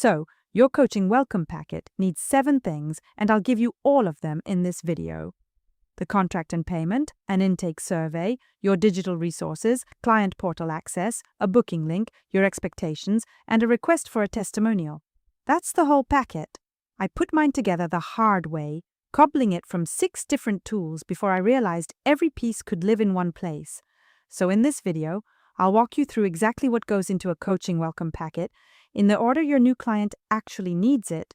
So, your coaching welcome packet needs 7 things, and I'll give you all of them in this video. The contract and payment, an intake survey, your digital resources, client portal access, a booking link, your expectations, and a request for a testimonial. That's the whole packet. I put mine together the hard way, cobbling it from 6 different tools before I realized every piece could live in one place. So in this video, I'll walk you through exactly what goes into a coaching welcome packet, in the order your new client actually needs it,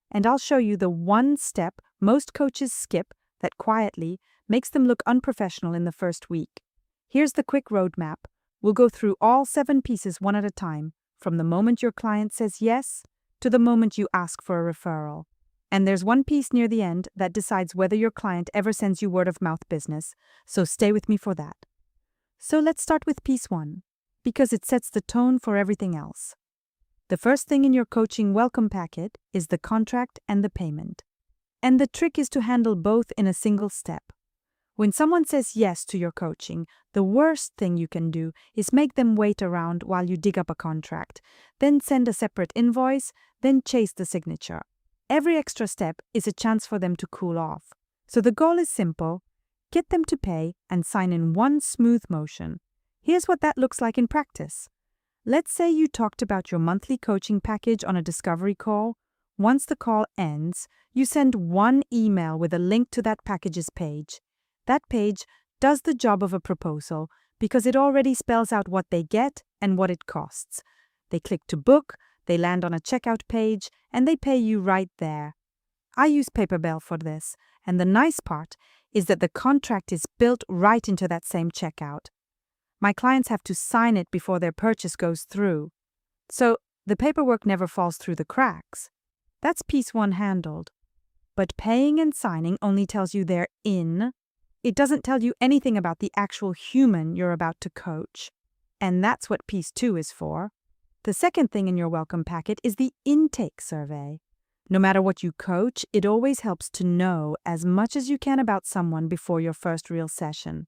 and I'll show you the one step most coaches skip that quietly makes them look unprofessional in the first week. Here's the quick roadmap. We'll go through all 7 pieces one at a time, from the moment your client says yes to the moment you ask for a referral. And there's one piece near the end that decides whether your client ever sends you word-of-mouth business, so stay with me for that. So let's start with piece 1, because it sets the tone for everything else. The first thing in your coaching welcome packet is the contract and the payment. And the trick is to handle both in a single step. When someone says yes to your coaching, the worst thing you can do is make them wait around while you dig up a contract, then send a separate invoice, then chase the signature. Every extra step is a chance for them to cool off. So the goal is simple: get them to pay and sign in one smooth motion. Here's what that looks like in practice. Let's say you talked about your monthly coaching package on a discovery call. Once the call ends, you send one email with a link to that package's page. That page does the job of a proposal because it already spells out what they get and what it costs. They click to book, they land on a checkout page, and they pay you right there. I use Paperbell for this, and the nice part is that the contract is built right into that same checkout. My clients have to sign it before their purchase goes through. So the paperwork never falls through the cracks. That's piece 1 handled. But paying and signing only tells you they're in. It doesn't tell you anything about the actual human you're about to coach. And that's what piece 2 is for. The second thing in your welcome packet is the intake survey. No matter what you coach, it always helps to know as much as you can about someone before your first real session.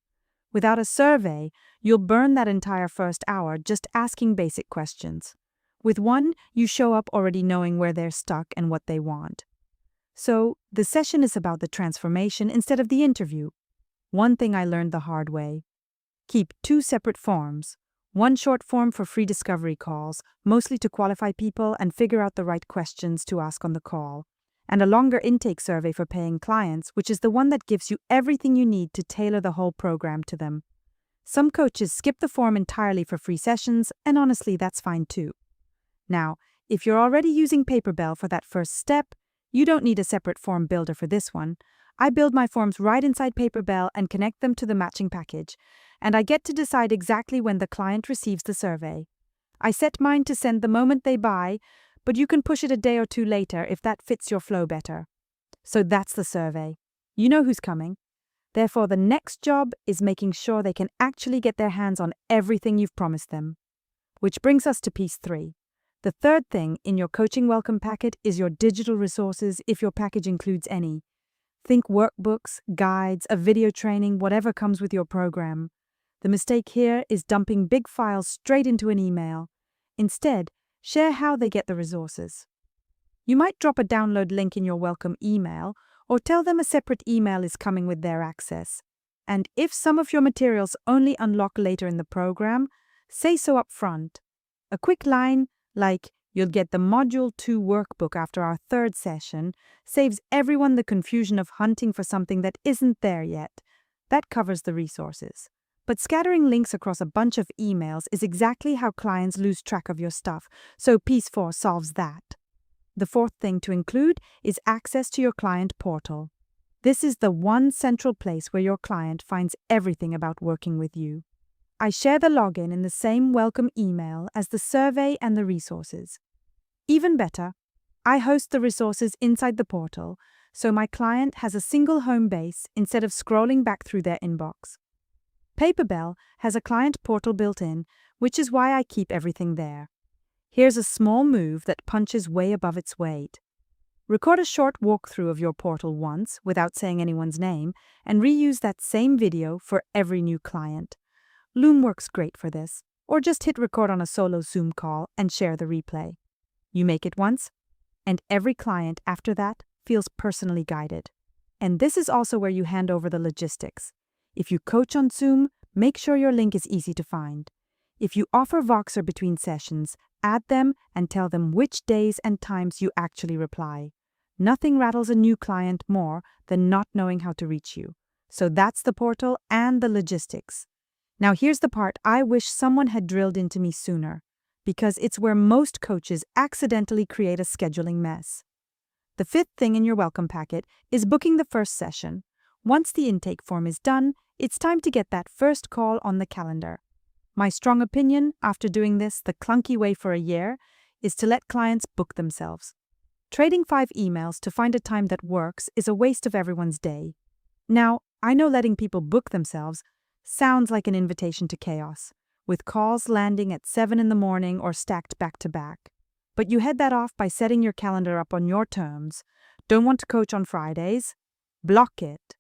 Without a survey, you'll burn that entire first hour just asking basic questions. With one, you show up already knowing where they're stuck and what they want. So, the session is about the transformation instead of the interview. One thing I learned the hard way: keep 2 separate forms. One short form for free discovery calls, mostly to qualify people and figure out the right questions to ask on the call, and a longer intake survey for paying clients, which is the one that gives you everything you need to tailor the whole program to them. Some coaches skip the form entirely for free sessions, and honestly, that's fine too. Now, if you're already using Paperbell for that first step, you don't need a separate form builder for this one. I build my forms right inside Paperbell and connect them to the matching package, and I get to decide exactly when the client receives the survey. I set mine to send the moment they buy, but you can push it a day or 2 later if that fits your flow better. So that's the survey. You know who's coming. Therefore, the next job is making sure they can actually get their hands on everything you've promised them. Which brings us to piece 3. The third thing in your coaching welcome packet is your digital resources if your package includes any. Think workbooks, guides, a video training, whatever comes with your program. The mistake here is dumping big files straight into an email. Instead, share how they get the resources. You might drop a download link in your welcome email, or tell them a separate email is coming with their access. And if some of your materials only unlock later in the program, say so up front. A quick line, like, "You'll get the Module 2 workbook after our 3rd session," saves everyone the confusion of hunting for something that isn't there yet. That covers the resources. But scattering links across a bunch of emails is exactly how clients lose track of your stuff, so piece 4 solves that. The fourth thing to include is access to your client portal. This is the one central place where your client finds everything about working with you. I share the login in the same welcome email as the survey and the resources. Even better, I host the resources inside the portal, so my client has a single home base instead of scrolling back through their inbox. Paperbell has a client portal built in, which is why I keep everything there. Here's a small move that punches way above its weight. Record a short walkthrough of your portal once without saying anyone's name, and reuse that same video for every new client. Loom works great for this, or just hit record on a solo Zoom call and share the replay. You make it once, and every client after that feels personally guided. And this is also where you hand over the logistics. If you coach on Zoom, make sure your link is easy to find. If you offer Voxer between sessions, add them and tell them which days and times you actually reply. Nothing rattles a new client more than not knowing how to reach you. So that's the portal and the logistics. Now here's the part I wish someone had drilled into me sooner, because it's where most coaches accidentally create a scheduling mess. The fifth thing in your welcome packet is booking the first session. Once the intake form is done, it's time to get that first call on the calendar. My strong opinion, after doing this the clunky way for a year, is to let clients book themselves. Trading 5 emails to find a time that works is a waste of everyone's day. Now, I know letting people book themselves sounds like an invitation to chaos, with calls landing at 7 in the morning or stacked back to back. But you head that off by setting your calendar up on your terms. Don't want to coach on Fridays? Block it.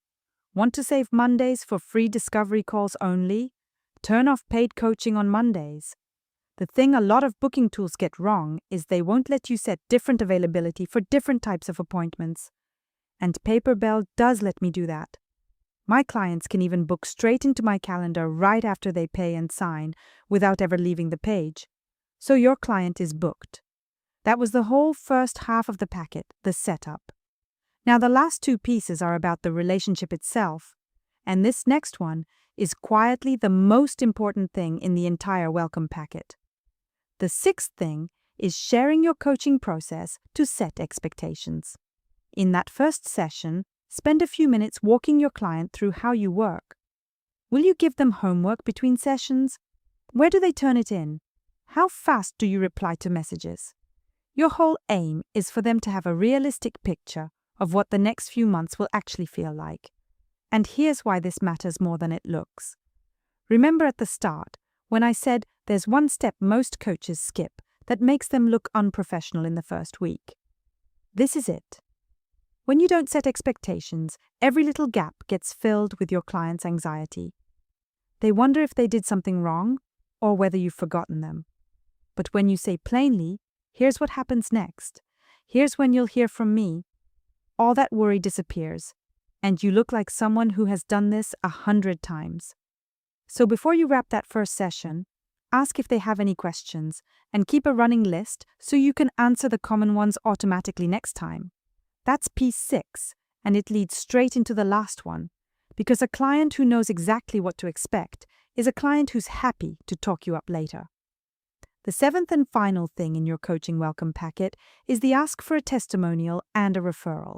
Want to save Mondays for free discovery calls only? Turn off paid coaching on Mondays. The thing a lot of booking tools get wrong is they won't let you set different availability for different types of appointments. And Paperbell does let me do that. My clients can even book straight into my calendar right after they pay and sign without ever leaving the page. So your client is booked. That was the whole first half of the packet, the setup. Now the last 2 pieces are about the relationship itself, and this next one is quietly the most important thing in the entire welcome packet. The 6th thing is sharing your coaching process to set expectations. In that first session, spend a few minutes walking your client through how you work. Will you give them homework between sessions? Where do they turn it in? How fast do you reply to messages? Your whole aim is for them to have a realistic picture of what the next few months will actually feel like. And here's why this matters more than it looks. Remember at the start, when I said there's one step most coaches skip that makes them look unprofessional in the first week. This is it. When you don't set expectations, every little gap gets filled with your client's anxiety. They wonder if they did something wrong or whether you've forgotten them. But when you say plainly, here's what happens next, here's when you'll hear from me, all that worry disappears, and you look like someone who has done this 100 times. So before you wrap that first session, ask if they have any questions and keep a running list so you can answer the common ones automatically next time. That's piece 6, and it leads straight into the last one, because a client who knows exactly what to expect is a client who's happy to talk you up later. The 7th and final thing in your coaching welcome packet is the ask for a testimonial and a referral.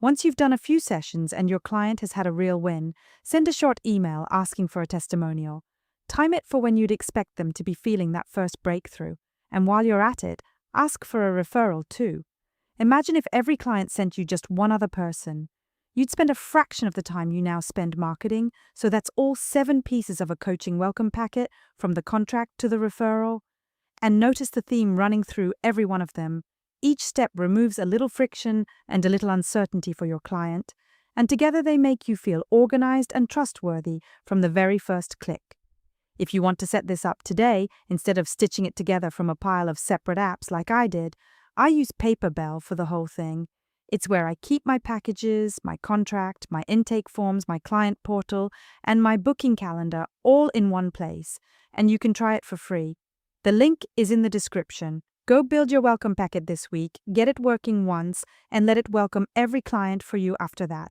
Once you've done a few sessions and your client has had a real win, send a short email asking for a testimonial. Time it for when you'd expect them to be feeling that first breakthrough, and while you're at it, ask for a referral too. Imagine if every client sent you just one other person. You'd spend a fraction of the time you now spend marketing, so that's all 7 pieces of a coaching welcome packet, from the contract to the referral. And notice the theme running through every one of them. Each step removes a little friction and a little uncertainty for your client, and together they make you feel organized and trustworthy from the very first click. If you want to set this up today, instead of stitching it together from a pile of separate apps like I did, I use Paperbell for the whole thing. It's where I keep my packages, my contract, my intake forms, my client portal, and my booking calendar all in one place, and you can try it for free. The link is in the description. Go build your welcome packet this week, get it working once, and let it welcome every client for you after that.